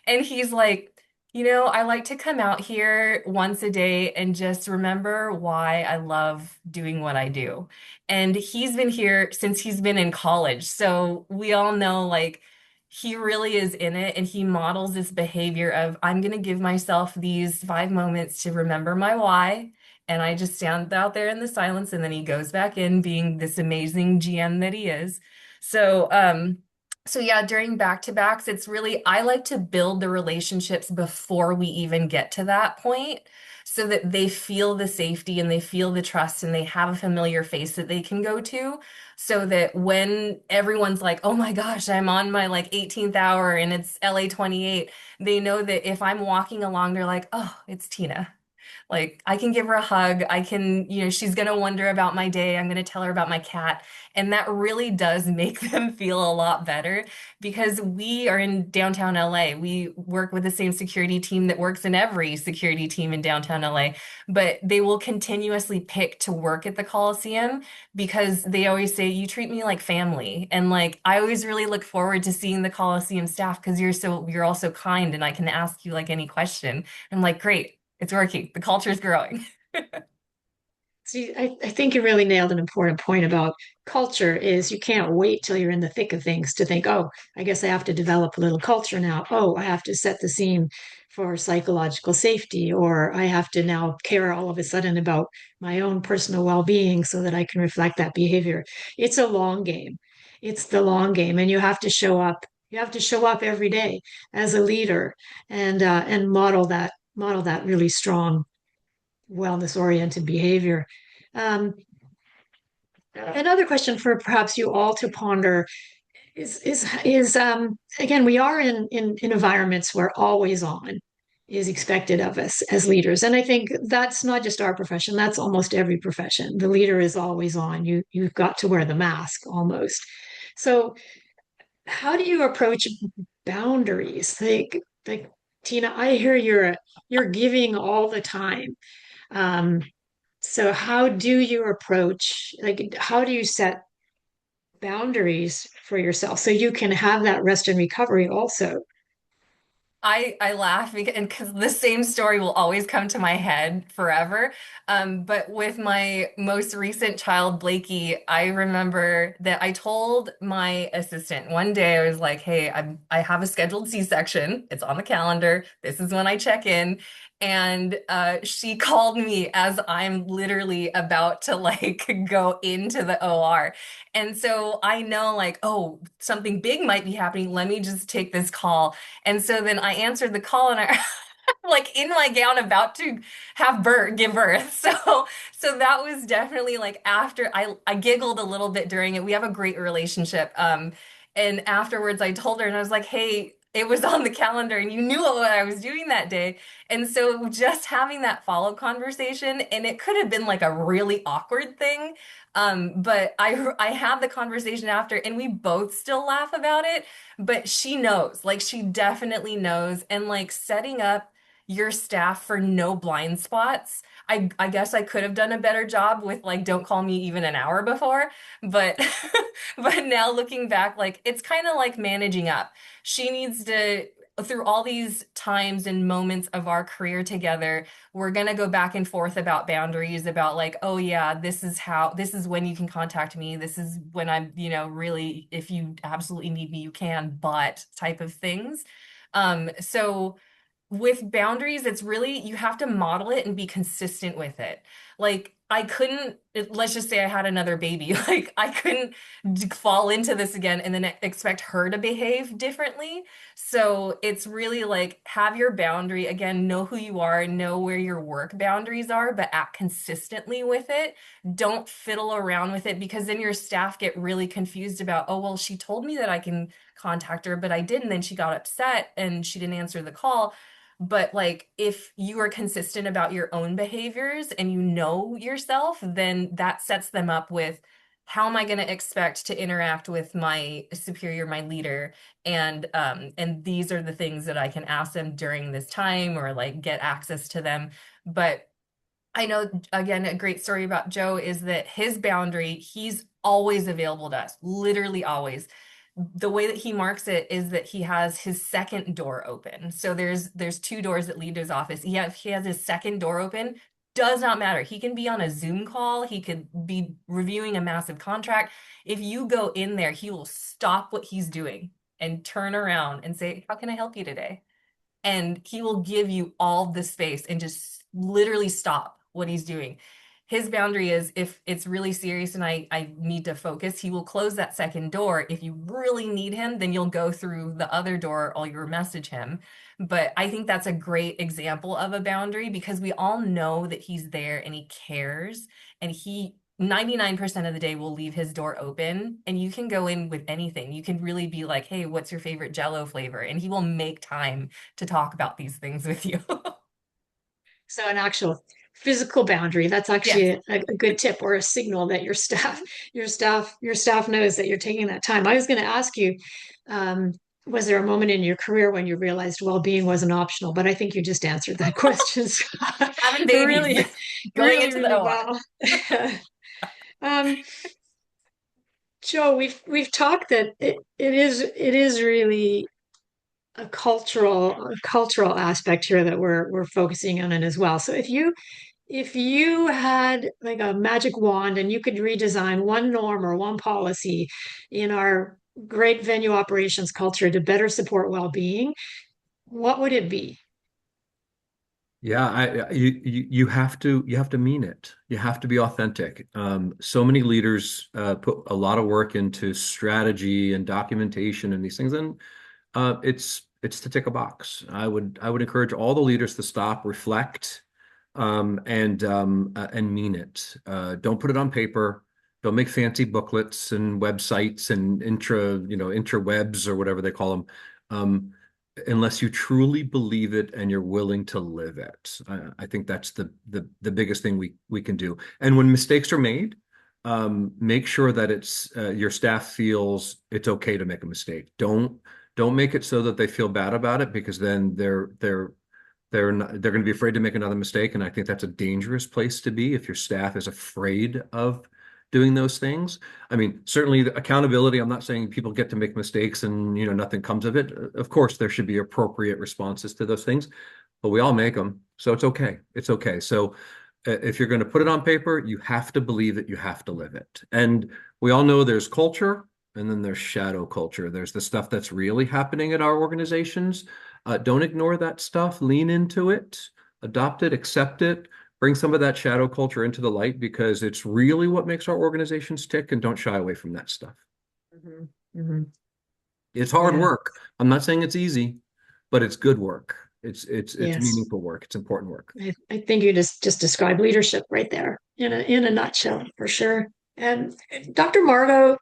And he's like, I like to come out here once a day and just remember why I love doing what I do." And he's been here since he's been in college. So we all know like he really is in it and he models this behavior of I'm going to give myself these 5 moments to remember my why. And I just stand out there in the silence and then he goes back in being this amazing GM that he is. So, so yeah, during back-to-backs, it's really, I like to build the relationships before we even get to that point so that they feel the safety and they feel the trust and they have a familiar face that they can go to so that when everyone's like, "Oh my gosh, I'm on my like 18th hour and it's LA 28," they know that if I'm walking along, they're like, "Oh, it's Tina." Like I can give her a hug. I can, she's gonna wonder about my day. I'm gonna tell her about my cat. And that really does make them feel a lot better because we are in downtown LA. We work with the same security team that works in every security team in downtown LA, but they will continuously pick to work at the Coliseum because they always say, "You treat me like family." And like I always really look forward to seeing the Coliseum staff because you're all so kind and I can ask you like any question. I'm like, great. It's working. The culture is growing. See, I think you really nailed an important point about culture is you can't wait till you're in the thick of things to think, oh, I guess I have to develop a little culture now. Oh, I have to set the scene for psychological safety, or I have to now care all of a sudden about my own personal well-being so that I can reflect that behavior. It's a long game. It's the long game, and you have to show up. You have to show up every day as a leader and model that really strong wellness oriented behavior. Um, Another question for perhaps you all to ponder is again, we are in environments where always on is expected of us as leaders. And I think that's not just our profession, that's almost every profession. The leader is always on. You've got to wear the mask almost. So how do you approach boundaries? Like Tina, I hear you're giving all the time. Um, so how do you approach, like, how do you set boundaries for yourself so you can have that rest and recovery also? I laugh because the same story will always come to my head forever. But with my most recent child, Blakey, I remember that I told my assistant one day, I was like, "Hey, I have a scheduled C-section. It's on the calendar. This is when I check in." And she called me as I'm literally about to like go into the OR. And so I know like, oh, something big might be happening. Let me just take this call. And so then I answered the call and I like in my gown about to give birth. So that was definitely like after I giggled a little bit during it. We have a great relationship. And afterwards I told her and I was like, "Hey, it was on the calendar and you knew what I was doing that day." And so just having that follow conversation, and it could have been like a really awkward thing. But I had the conversation after and we both still laugh about it, but she knows, like she definitely knows. And like setting up your staff for no blind spots. I guess I could have done a better job with like don't call me even an hour before, but but now looking back, like it's kind of like managing up. She needs to through all these times and moments of our career together, we're going to go back and forth about boundaries, about like, oh yeah, this is when you can contact me. This is when I'm, really, if you absolutely need me, you can, but type of things. So with boundaries, it's really, you have to model it and be consistent with it. Like, I couldn't, let's just say I had another baby. Like, I couldn't fall into this again and then expect her to behave differently. So it's really like, have your boundary, again, know who you are, know where your work boundaries are, but act consistently with it. Don't fiddle around with it because then your staff get really confused about, oh, well, she told me that I can contact her, but I didn't. Then she got upset and she didn't answer the call. But like if you are consistent about your own behaviors and you know yourself, then that sets them up with how am I going to expect to interact with my superior, my leader, and these are the things that I can ask them during this time or like get access to them. But I know, again, a great story about Joe is that his boundary, he's always available to us, literally always. The way that he marks it is that he has his second door open. So there's two doors that lead to his office. He has his second door open. Does not matter. He can be on a Zoom call. He could be reviewing a massive contract. If you go in there, he will stop what he's doing and turn around and say, "How can I help you today?" And he will give you all the space and just literally stop what he's doing. His boundary is if it's really serious and I need to focus, he will close that second door. If you really need him, then you'll go through the other door or you'll message him. But I think that's a great example of a boundary because we all know that he's there and he cares and he 99% of the day will leave his door open and you can go in with anything. You can really be like, "Hey, what's your favorite Jello flavor?" And he will make time to talk about these things with you. So an actual physical boundary, that's Yes. actually a good tip or a signal that your staff knows that you're taking that time. I was going to ask you, um, was there a moment in your career when you realized well-being wasn't optional? But I think you just answered that question. So, Having babies, really, yes. Going really, into the really OR. well. Um, Joe, we've talked that it is really a cultural aspect here that we're focusing on it as well. So if you had like a magic wand and you could redesign one norm or one policy in our great venue operations culture to better support well-being, what would it be? Yeah, you have to mean it. You have to be authentic. So many leaders put a lot of work into strategy and documentation and these things, and it's to tick a box. I would encourage all the leaders to stop, reflect, and mean it. Don't put it on paper. Don't make fancy booklets and websites and intrawebs or whatever they call them. Unless you truly believe it and you're willing to live it. I think that's the biggest thing we can do. And when mistakes are made, make sure that it's your staff feels it's okay to make a mistake. Don't make it so that they feel bad about it because then they're going to be afraid to make another mistake. And I think that's a dangerous place to be if your staff is afraid of doing those things. I mean, certainly the accountability, I'm not saying people get to make mistakes and, nothing comes of it. Of course, there should be appropriate responses to those things, but we all make them. So it's okay. It's okay. So if you're going to put it on paper, you have to believe it, you have to live it. And we all know there's culture and then there's shadow culture. There's the stuff that's really happening at our organizations. Don't ignore that stuff. Lean into it, adopt it, accept it, bring some of that shadow culture into the light because it's really what makes our organizations tick, and don't shy away from that stuff. Mhm, mhm. It's hard Yeah. work. I'm not saying it's easy, but it's good work. It's Yes. meaningful work. It's important work. I think you just described leadership right there in a nutshell for sure. And Dr. Margot,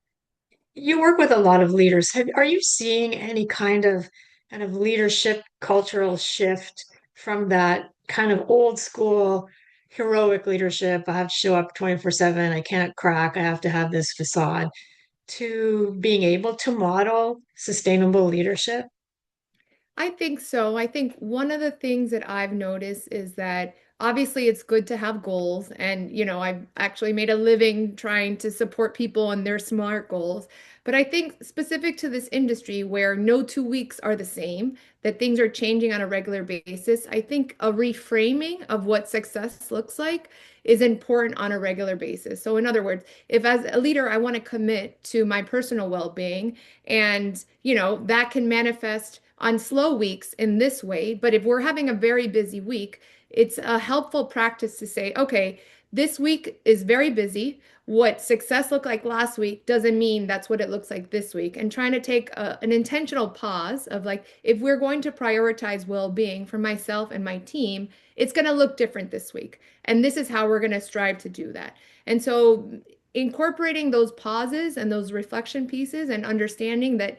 you work with a lot of leaders. Are you seeing any kind of leadership cultural shift from that kind of old school heroic leadership? I have to show up 24/7. I can't crack. I have to have this facade to being able to model sustainable leadership. I think so. I think one of the things that I've noticed is that obviously it's good to have goals. And, I've actually made a living trying to support people on their SMART goals. But I think specific to this industry where no 2 weeks are the same, that things are changing on a regular basis, I think a reframing of what success looks like is important on a regular basis. So, in other words, if as a leader, I want to commit to my personal well-being, and, that can manifest on slow weeks in this way. But if we're having a very busy week, it's a helpful practice to say, okay, this week is very busy. What success looked like last week doesn't mean that's what it looks like this week. And trying to take an intentional pause of like, if we're going to prioritize well-being for myself and my team, it's going to look different this week. And this is how we're going to strive to do that. And so incorporating those pauses and those reflection pieces and understanding that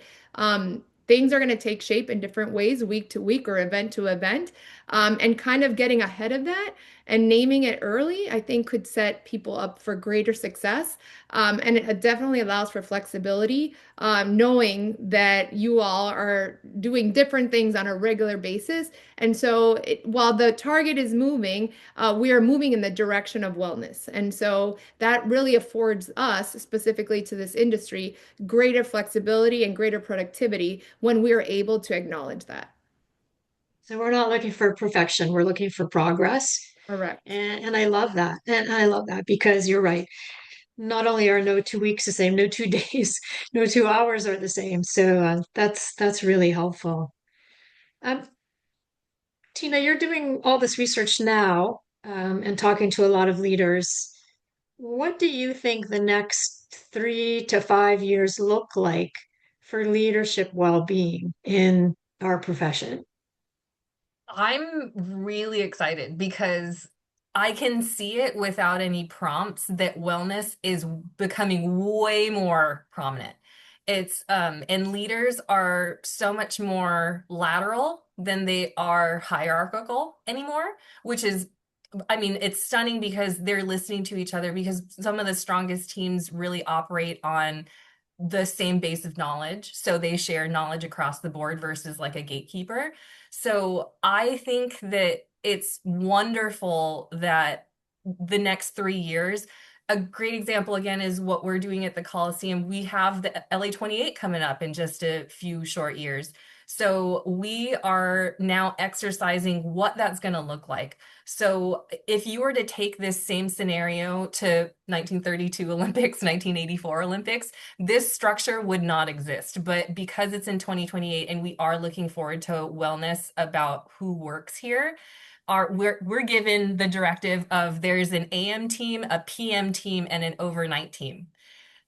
things are going to take shape in different ways week to week or event to event, and kind of getting ahead of that and naming it early, I think could set people up for greater success. And it definitely allows for flexibility, knowing that you all are doing different things on a regular basis. And so while the target is moving, we are moving in the direction of wellness. And so that really affords us, specifically to this industry, greater flexibility and greater productivity when we are able to acknowledge that. So we're not looking for perfection, we're looking for progress. Correct. And I love that. And I love that because you're right. Not only are no 2 weeks the same, no 2 days, no 2 hours are the same. So that's really helpful. Um, Tina, you're doing all this research now, and talking to a lot of leaders. What do you think the next 3 to 5 years look like for leadership well-being in our profession? I'm really excited because I can see it without any prompts that wellness is becoming way more prominent. And leaders are so much more lateral than they are hierarchical anymore, which is, I mean, it's stunning because they're listening to each other, because some of the strongest teams really operate on the same base of knowledge. So they share knowledge across the board versus like a gatekeeper. So I think that it's wonderful that the next 3 years, a great example again is what we're doing at the Coliseum. We have the LA 28 coming up in just a few short years. So we are now exercising what that's going to look like. So if you were to take this same scenario to 1932 Olympics, 1984 Olympics, this structure would not exist. But because it's in 2028 and we are looking forward to wellness about who works here, we're given the directive of there's an AM team, a PM team, and an overnight team.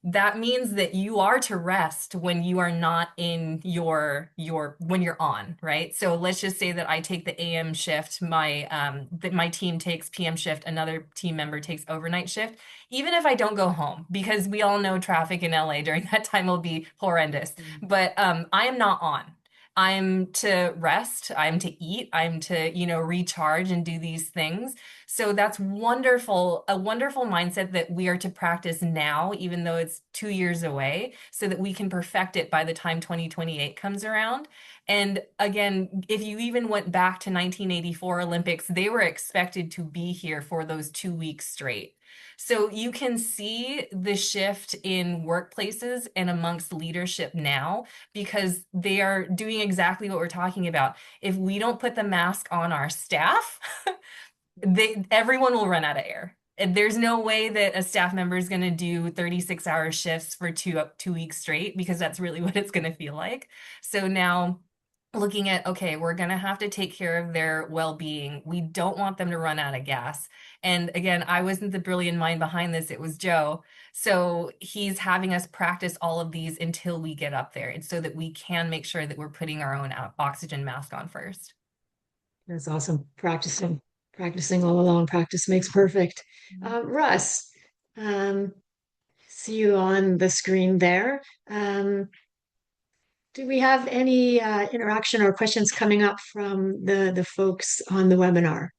That means that you are to rest when you are not in your when you're on, right? So let's just say that I take the AM shift, my team takes PM shift, another team member takes overnight shift. Even if I don't go home, because we all know traffic in LA during that time will be horrendous, but I am not on. I'm to rest, I'm to eat, I'm to, recharge and do these things. So that's wonderful, a wonderful mindset that we are to practice now, even though it's 2 years away, so that we can perfect it by the time 2028 comes around. And again, if you even went back to 1984 Olympics, they were expected to be here for those 2 weeks straight. So you can see the shift in workplaces and amongst leadership now, because they are doing exactly what we're talking about. If we don't put the mask on our staff, everyone will run out of air. And there's no way that a staff member is going to do 36-hour shifts for 2 weeks straight, because that's really what it's going to feel like. So now looking at, okay, we're going to have to take care of their well-being. We don't want them to run out of gas. And again, I wasn't the brilliant mind behind this. It was Joe. So he's having us practice all of these until we get up there, and so that we can make sure that we're putting our own oxygen mask on first. That's awesome. Practicing all along. Practice makes perfect. Russ, um, see you on the screen there. Um, do we have any interaction or questions coming up from the folks on the webinar?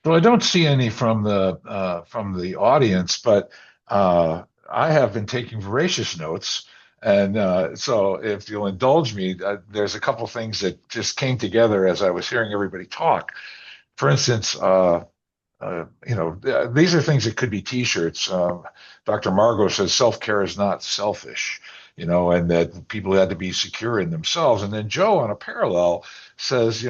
So I don't see any from the audience, but I have been taking voracious notes, and so if you'll indulge me, there's a couple things that just came together as I was hearing everybody talk. For instance, these are things that could be T-shirts. Dr. Margot says self-care is not selfish, and that people had to be secure in themselves. And then Joe, on a parallel, says,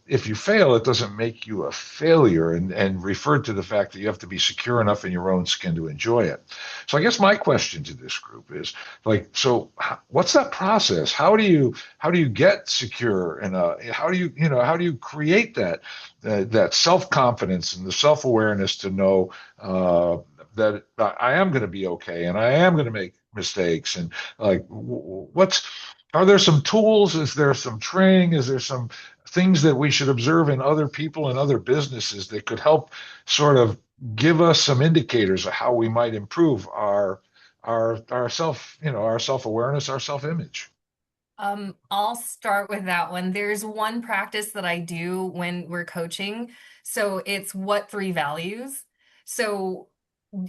if you fail, it doesn't make you a failure, and referred to the fact that you have to be secure enough in your own skin to enjoy it. So I guess my question to this group is like, so what's that process? How do you get secure, and how do you create that self-confidence and the self-awareness to know that I am going to be okay and I am going to make mistakes, and like are there some tools? Is there some training? Is there some things that we should observe in other people and other businesses that could help sort of give us some indicators of how we might improve our self-awareness, our self-image? I'll start with that one. There's one practice that I do when we're coaching. So it's what three values. So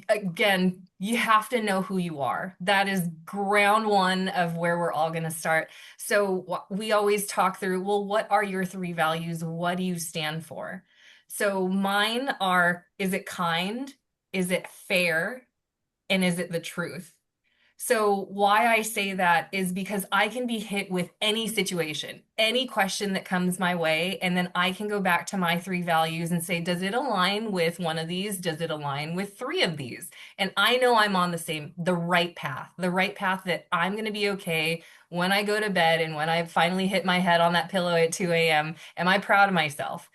again, you have to know who you are. That is ground one of where we're all going to start. So we always talk through, well, what are your three values? What do you stand for? So mine are, is it kind? Is it fair? And is it the truth? So why I say that is because I can be hit with any situation, any question that comes my way, and then I can go back to my three values and say, does it align with one of these? Does it align with three of these? And I know I'm on the right path, that I'm going to be okay when I go to bed and when I finally hit my head on that pillow at 2 a.m. Am I proud of myself?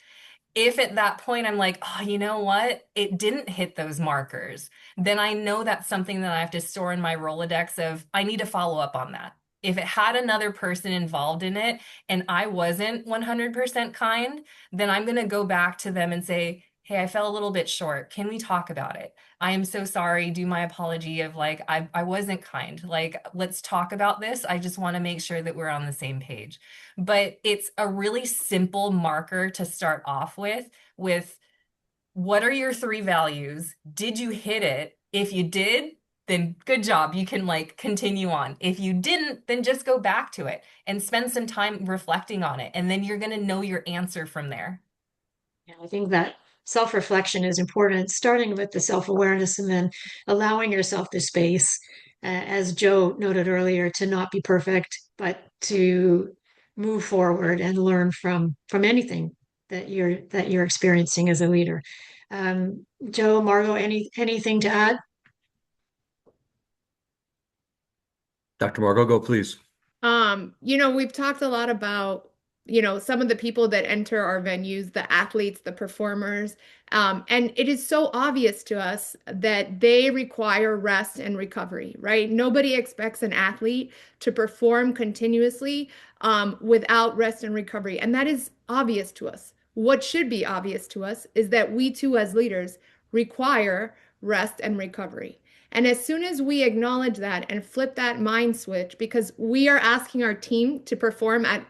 If at that point I'm like, oh, you know what? It didn't hit those markers, then I know that's something that I have to store in my Rolodex of I need to follow up on that. If it had another person involved in it and I wasn't 100% kind, then I'm going to go back to them and say, hey, I fell a little bit short. Can we talk about it? I am so sorry. Do my apology of like, I wasn't kind. Like, let's talk about this. I just want to make sure that we're on the same page. But it's a really simple marker to start off with what are your three values? Did you hit it? If you did, then good job. You can like continue on. If you didn't, then just go back to it and spend some time reflecting on it. And then you're going to know your answer from there. Yeah, I think that self-reflection is important, starting with the self-awareness and then allowing yourself the space, as Joe noted earlier, to not be perfect, but to move forward and learn from anything that you're experiencing as a leader. Joe, Margot, anything to add? Dr. Margot, go please. We've talked a lot about, some of the people that enter our venues, the athletes, the performers, and it is so obvious to us that they require rest and recovery, right? Nobody expects an athlete to perform continuously, without rest and recovery, and that is obvious to us. What should be obvious to us is that we too, as leaders, require rest and recovery. And as soon as we acknowledge that and flip that mind switch, because we are asking our team to perform at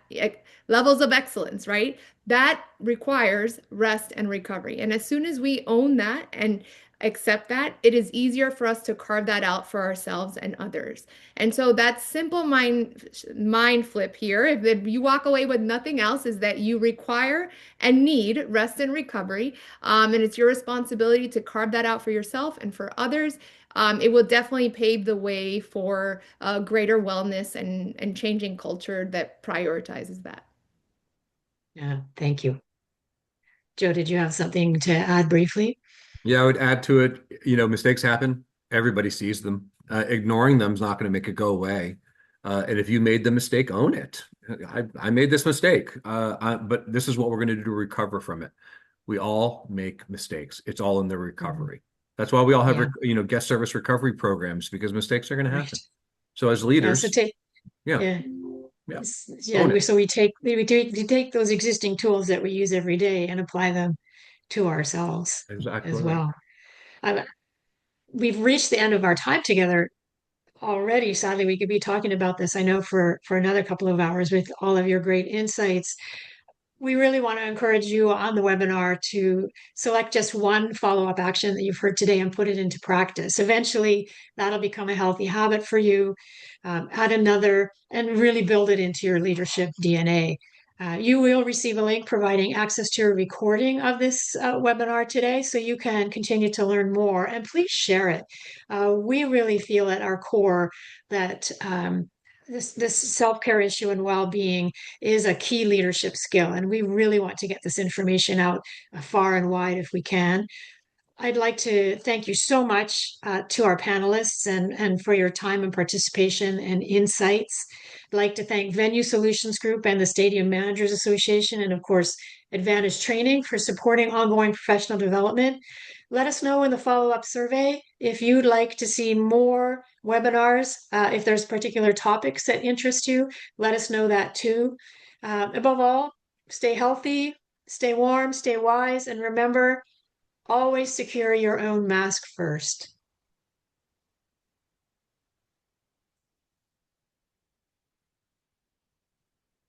levels of excellence, right? That requires rest and recovery. And as soon as we own that and accept that, it is easier for us to carve that out for ourselves and others. And so that simple mind flip here, if you walk away with nothing else, is that you require and need rest and recovery. And it's your responsibility to carve that out for yourself and for others. It will definitely pave the way for greater wellness and changing culture that prioritizes that. Yeah, thank you. Joe, did you have something to add briefly? Yeah, I would add to it, mistakes happen. Everybody sees them. Ignoring them is not going to make it go away. And if you made the mistake, own it. I made this mistake, but this is what we're going to do to recover from it. We all make mistakes. It's all in the recovery. That's why we all have, guest service recovery programs, because mistakes are going to happen. Right. So as Yeah, so leaders, take yeah. yeah. Yeah. Yeah, Own it. so we take those existing tools that we use every day and apply them to ourselves Exactly as right. well. Uh, we've reached the end of our time together already. Sadly, we could be talking about this, I know, for another couple of hours with all of your great insights. We really want to encourage you on the webinar to select just one follow-up action that you've heard today and put it into practice. Eventually, that'll become a healthy habit for you. Add another and really build it into your leadership DNA. You will receive a link providing access to a recording of this webinar today, so you can continue to learn more. And please share it. We really feel at our core that this self-care issue and well-being is a key leadership skill, and we really want to get this information out far and wide if we can. I'd like to thank you so much to our panelists and for your time and participation and insights. I'd like to thank Venue Solutions Group and the Stadium Managers Association, and of course, Advantage Training for supporting ongoing professional development. Let us know in the follow-up survey if you'd like to see more webinars. If there's particular topics that interest you, let us know that too. Above all, stay healthy, stay warm, stay wise, and remember, always secure your own mask first.